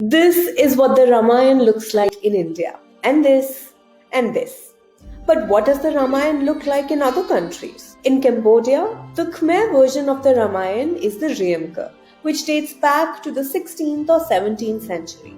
This is what the Ramayana looks like in India, and this, and this. But what does the Ramayana look like in other countries? In Cambodia, the Khmer version of the Ramayana is the Riamkar, which dates back to the 16th or 17th century.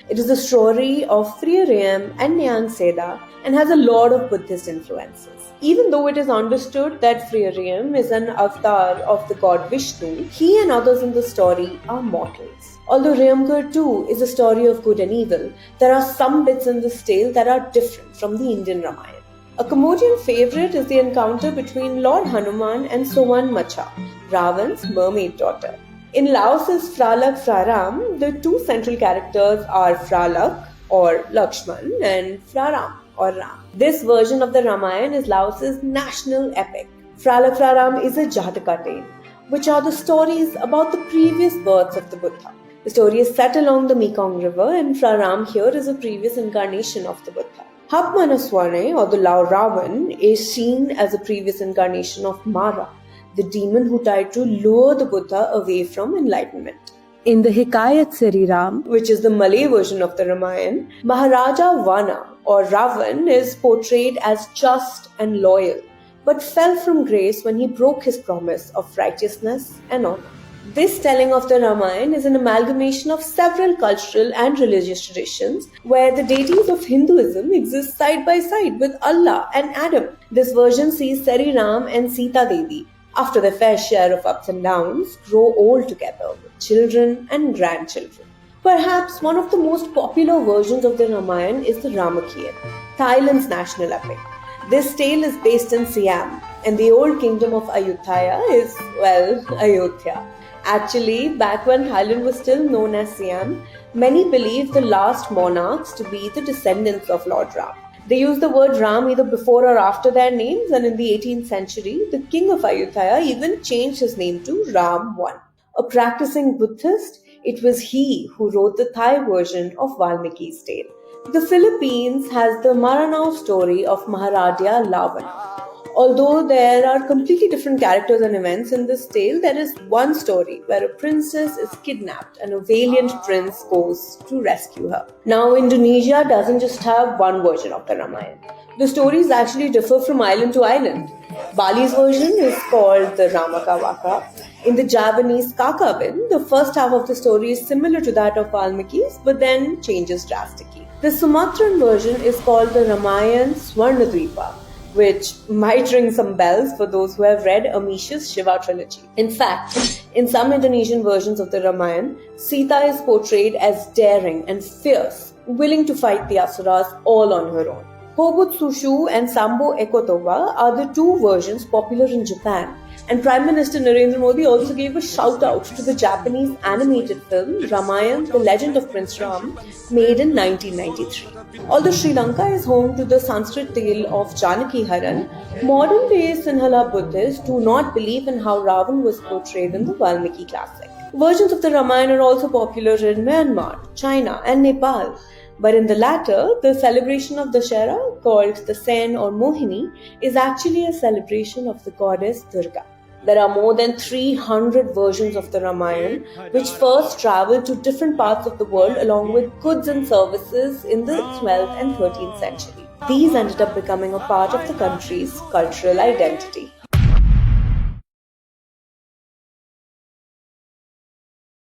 It is the story of Phra Riam and Nyan Seda and has a lot of Buddhist influences. Even though it is understood that Phra Riam is an avatar of the god Vishnu, he and others in the story are mortals. Although Riamkar too is a story of good and evil, there are some bits in this tale that are different from the Indian Ramayana. A Cambodian favorite is the encounter between Lord Hanuman and Sowan Macha, Ravan's mermaid daughter. In Laos's Fralak Fraram, the two central characters are Fralak or Lakshman and Fraram or Ram. This version of the Ramayana is Laos's national epic. Fralak Fraram is a Jataka tale, which are the stories about the previous births of the Buddha. The story is set along the Mekong River, and Fraram here is a previous incarnation of the Buddha. Hapmanaswane, or the Lao Ravan, is seen as a previous incarnation of Mara, the demon who tried to lure the Buddha away from enlightenment. In the Hikayat Sri Ram, which is the Malay version of the Ramayana, Maharaja Vana, or Ravan, is portrayed as just and loyal, but fell from grace when he broke his promise of righteousness and honor. This telling of the Ramayana is an amalgamation of several cultural and religious traditions where the deities of Hinduism exist side by side with Allah and Adam. This version sees Sri Ram and Sita Devi, after their fair share of ups and downs, grow old together with children and grandchildren. Perhaps one of the most popular versions of the Ramayana is the Ramakien, Thailand's national epic. This tale is based in Siam, and the old kingdom of Ayutthaya is, well, Ayodhya. Actually, back when Thailand was still known as Siam, many believed the last monarchs to be the descendants of Lord Ram. They used the word Ram either before or after their names, and in the 18th century, the king of Ayutthaya even changed his name to Ram I. A practicing Buddhist, it was he who wrote the Thai version of Valmiki's tale. The Philippines has the Maranao story of Maharadya Lavana. Although there are completely different characters and events in this tale, there is one story where a princess is kidnapped and a valiant prince goes to rescue her. Now, Indonesia doesn't just have one version of the Ramayana. The stories actually differ from island to island. Bali's version is called the Ramakawaka. In the Javanese Kakavin, the first half of the story is similar to that of Valmiki's, but then changes drastically. The Sumatran version is called the Ramayana Swarnadvipa, which might ring some bells for those who have read Amish's Shiva trilogy. In fact, in some Indonesian versions of the Ramayana, Sita is portrayed as daring and fierce, willing to fight the Asuras all on her own. Hobut Sushu and Sambo Ekotowa are the two versions popular in Japan, and Prime Minister Narendra Modi also gave a shout out to the Japanese animated film Ramayana, The Legend of Prince Ram, made in 1993. Although Sri Lanka is home to the Sanskrit tale of Janaki Haran, modern day Sinhala Buddhists do not believe in how Ravan was portrayed in the Valmiki classic. Versions of the Ramayana are also popular in Myanmar, China, and Nepal. But in the latter, the celebration of Dussehra, called the Sen or Mohini, is actually a celebration of the goddess Durga. There are more than 300 versions of the Ramayana, which first traveled to different parts of the world along with goods and services in the 12th and 13th century. These ended up becoming a part of the country's cultural identity.